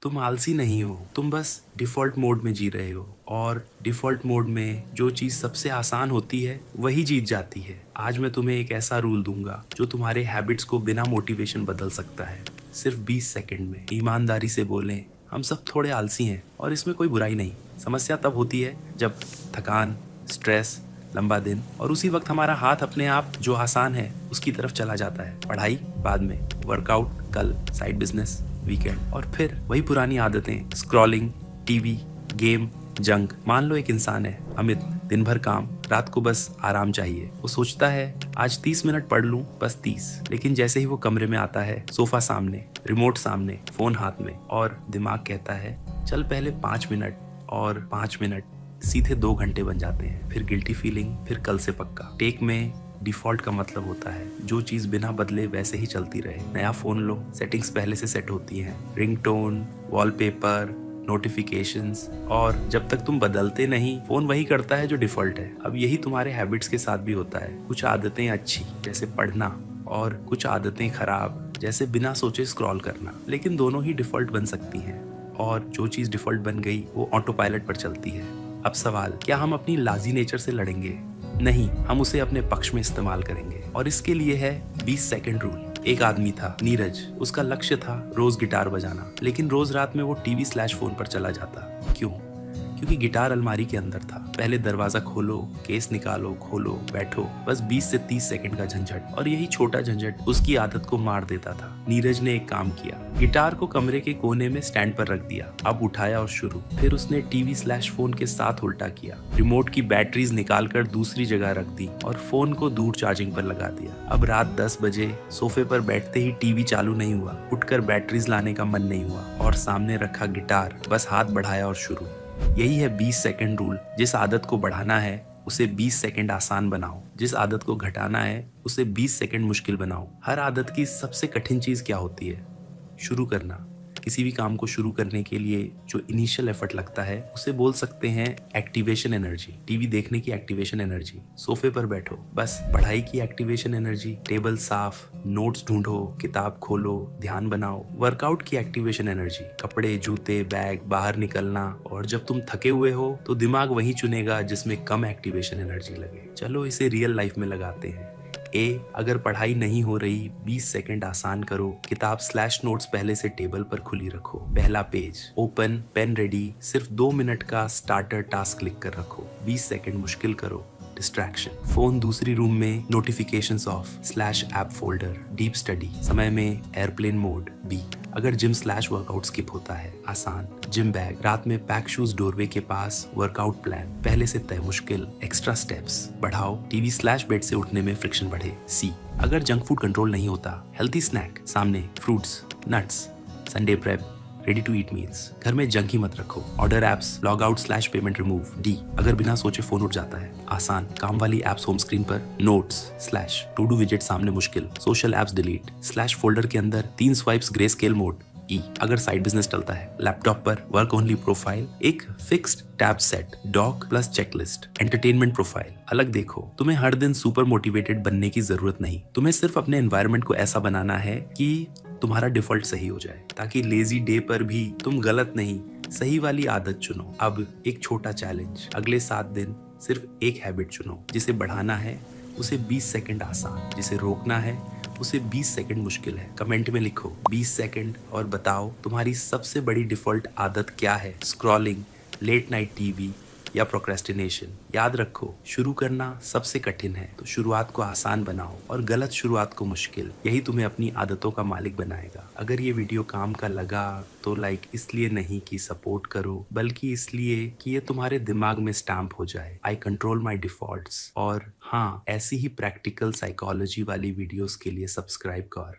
तुम आलसी नहीं हो, तुम बस डिफ़ॉल्ट मोड में जी रहे हो और डिफ़ॉल्ट मोड में जो चीज़ सबसे आसान होती है, वही जीत जाती है। आज मैं तुम्हें एक ऐसा रूल दूँगा, जो तुम्हारे हैबिट्स को बिना मोटिवेशन बदल सकता है, सिर्फ़ 20 सेकंड में। ईमानदारी से बोलें, हम सब थोड़े आलसी हैं और इसमें कोई बुराई नहीं। समस्या तब होती है जब थकान, स्ट्रेस, लंबा दिन और उसी वक़्त हमारा हाथ अपने आप जो आसान है, उसकी तरफ चला जाता है। पढ़ाई बाद में, वर्कआउट कल, साइड बिज़नेस वीकेंड और फिर वही पुरानी आदतें स्क्रॉलिंग, टीवी, गेम, जंक। मान लो एक इंसान है अमित, दिन भर काम, रात को बस आराम चाहिए। वो सोचता है आज 30 मिनट पढ़ लूं, बस 30। लेकिन जैसे ही वो कमरे में आता है, सोफा सामने, रिमोट सामने, फोन हाथ में और दिमाग कहता है चल पहले 5 मिनट और 5 मिनट सीधे 2 घंटे बन जाते हैं। फिर गिल्टी फीलिंग, फिर कल से पक्का। टेक में डिफ़ॉल्ट का मतलब होता है जो चीज़ बिना बदले वैसे ही चलती रहे। नया फ़ोन लो, सेटिंग्स पहले से सेट होती हैं, रिंगटोन, वॉलपेपर, नोटिफिकेशंस, और जब तक तुम बदलते नहीं, फ़ोन वही करता है जो डिफ़ॉल्ट है। अब यही तुम्हारे हैबिट्स के साथ भी होता है। कुछ आदतें अच्छी जैसे पढ़ना और कुछ आदतें खराब जैसे बिना सोचे स्क्रॉल करना, लेकिन दोनों ही डिफ़ॉल्ट बन सकती हैं और जो चीज़ डिफ़ॉल्ट बन गई वो ऑटो पायलट पर चलती है। अब सवाल, क्या हम अपनी लाज़ी नेचर से लड़ेंगे? नहीं, हम उसे अपने पक्ष में इस्तेमाल करेंगे और इसके लिए है 20 सेकंड रूल। एक आदमी था नीरज, उसका लक्ष्य था रोज गिटार बजाना, लेकिन रोज रात में वो टीवी/फोन पर चला जाता। क्यों? क्योंकि गिटार अलमारी के अंदर था। पहले दरवाजा खोलो, केस निकालो, खोलो, बैठो, बस 20 से 30 सेकंड का झंझट, और यही छोटा झंझट उसकी आदत को मार देता था। नीरज ने एक काम किया, गिटार को कमरे के कोने में स्टैंड पर रख दिया। अब उठाया और शुरू। फिर उसने टीवी/फोन के साथ उल्टा किया, रिमोट की बैटरीज निकाल कर दूसरी जगह रख दी और फोन को दूर चार्जिंग पर लगा दिया। अब रात 10 बजे सोफे पर बैठते ही टीवी चालू नहीं हुआ, उठकर बैटरीज लाने का मन नहीं हुआ और सामने रखा गिटार, बस हाथ बढ़ाया और शुरू। यही है 20 सेकंड रूल। जिस आदत को बढ़ाना है उसे 20 सेकंड आसान बनाओ, जिस आदत को घटाना है उसे 20 सेकंड मुश्किल बनाओ। हर आदत की सबसे कठिन चीज क्या होती है? शुरू करना। किसी भी काम को शुरू करने के लिए जो इनिशियल एफर्ट लगता है उसे बोल सकते हैं एक्टिवेशन एनर्जी। टीवी देखने की एक्टिवेशन एनर्जी, सोफे पर बैठो बस पढ़ाई की एक्टिवेशन एनर्जी, टेबल साफ, नोट्स ढूंढो, किताब खोलो, ध्यान बनाओ। वर्कआउट की एक्टिवेशन एनर्जी, कपड़े, जूते, बैग, बाहर निकलना, और जब तुम थके हुए हो तो दिमाग वही चुनेगा जिसमें कम एक्टिवेशन एनर्जी लगे। चलो इसे रियल लाइफ में लगाते हैं। अगर पढ़ाई नहीं हो रही, 20 सेकंड आसान करो। किताब/नोट्स पहले से टेबल पर खुली रखो। पहला पेज ओपन, पेन रेडी, सिर्फ 2 मिनट का स्टार्टर टास्क लिख कर रखो। 20 सेकंड मुश्किल करो। डिस्ट्रैक्शन, फोन दूसरी रूम में, notifications of, /app folder, deep study, समय में एयरप्लेन मोड। बी, अगर जिम/वर्कआउट स्किप होता है, आसान, जिम बैग, रात में पैक शूज डोरवे के पास, वर्कआउट प्लान पहले से तय, मुश्किल, एक्स्ट्रा स्टेप्स बढ़ाओ, टीवी/बेड से उठने में फ्रिक्शन बढ़े। सी, अगर जंक फूड कंट्रोल नहीं होता, हेल्थी स्नैक सामने, fruits, nuts, Sunday prep, ready to eat meals, घर में जंक ही मत रखो। Order apps, log out payment remove. D, अगर बिना सोचे फोन उठ जाता है, आसान, काम वाली एप्स होम स्क्रीन पर, नोट्स/टू डू विजेट सामने, मुश्किल, सोशल एप्स डिलीट, /फोल्डर के अंदर 3 स्वाइप्स, ग्रे स्केल मोड। ई, अगर साइड बिजनेस चलता है, लैपटॉप पर वर्क ओनली प्रोफाइल, एक fixed tab set, doc plus checklist, entertainment profile अलग देखो। तुम्हें हर दिन सुपर मोटिवेटेड बनने की जरूरत नहीं, तुम्हें सिर्फ अपने एनवायरनमेंट को ऐसा बनाना है कि तुम्हारा डिफॉल्ट सही हो जाए, ताकि लेजी डे पर भी तुम गलत नहीं, सही वाली आदत चुनो। अब एक छोटा चैलेंज, अगले 7 दिन सिर्फ एक हैबिट चुनो। जिसे बढ़ाना है उसे 20 सेकंड आसान, जिसे रोकना है उसे 20 सेकंड मुश्किल है। कमेंट में लिखो 20 सेकंड और बताओ तुम्हारी सबसे बड़ी डिफॉल्ट आदत क्या है? स्क्रॉलिंग, लेट नाइट टीवी या प्रोक्रेस्टिनेशन? याद रखो, शुरू करना सबसे कठिन है, तो शुरुआत को आसान बनाओ और गलत शुरुआत को मुश्किल। यही तुम्हें अपनी आदतों का मालिक बनाएगा। अगर ये वीडियो काम का लगा तो लाइक इसलिए नहीं कि सपोर्ट करो, बल्कि इसलिए कि ये तुम्हारे दिमाग में स्टैम्प हो जाए, आई कंट्रोल माई डिफॉल्ट्स। और हाँ, ऐसी ही प्रैक्टिकल साइकोलॉजी वाली वीडियोस के लिए सब्सक्राइब कर।